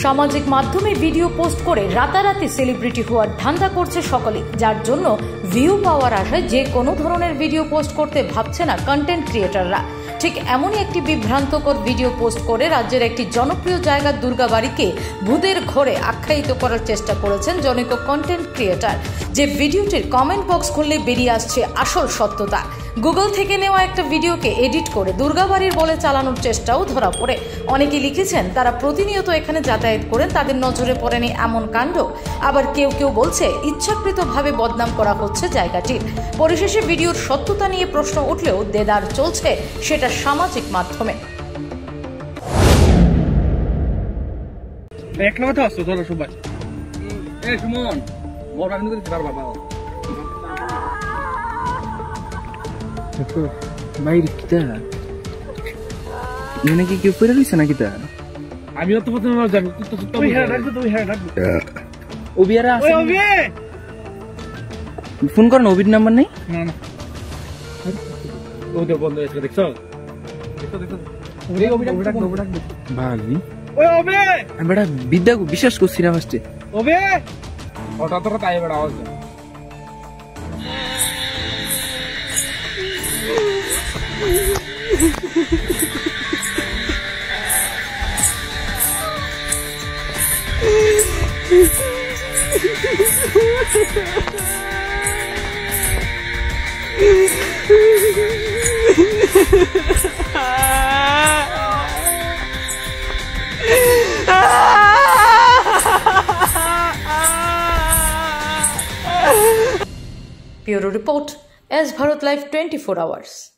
সামাজিক মাধ্যমে video post করে রাতারাতি সেলিব্রিটি হওয়ার ধান্দা করছে সকলে, যার জন্য ভিউ পাওয়ার আশায় যে কোনো ধরনের ভিডিও পোস্ট করতে ভাবছে না কন্টেন্ট ক্রিয়েটাররা। ঠিক এমনই একটি বিভ্রান্তকর ভিডিও পোস্ট করে রাজ্যের একটি জনপ্রিয় জায়গা দুর্গাবাড়িকে ভূতের ঘরে আখ্যায়িত করার চেষ্টা করেছেন জনৈক কন্টেন্ট ক্রিয়েটার। যে ভিডিওটির কমেন্ট বক্স খুললে বেরিয়ে আসছে আসল সত্যতা। গুগল থেকে নেওয়া একটা ভিডিওকে এডিট করে দুর্গাবাড়ির বলে চালানোর চেষ্টাও ধরা পড়ে। অনেকে লিখেছেন তারা প্রতিনিয়ত এখানে যাতায়াত করেন, তাদের নজরে পড়েনি এমন কাণ্ড। আবার কেউ কেউ বলছে ইচ্ছাকৃতভাবে বদনাম করা হচ্ছে জায়গাটির। পরিশেষে ভিডিওর সত্যতা নিয়ে প্রশ্ন উঠলেও দেদার চলছে সেটা সামাজিক মাধ্যমে। বাইরে কিতা মানে কি কেউ পড়ে রইছে না কিতা? আমিও তো প্রথমে যাবো তুই হ্যাঁ রাখবো তুই হ্যাঁ রাখবো ওবিয়ারা আছে ওই ওবি ফোন করেন, ওবির নাম্বার নেই। না না ওদের বন্ধ হয়েছে দেখছো দেখছো ওই ওবি ডাক ভাবি ওই ওবি আমি বড় বিদ্যা বিশ্বাস করছি না ফার্স্টে। ওবি ওটা তো তাই বড় আওয়াজ Bureau Report, As Bharat Live 24 hours.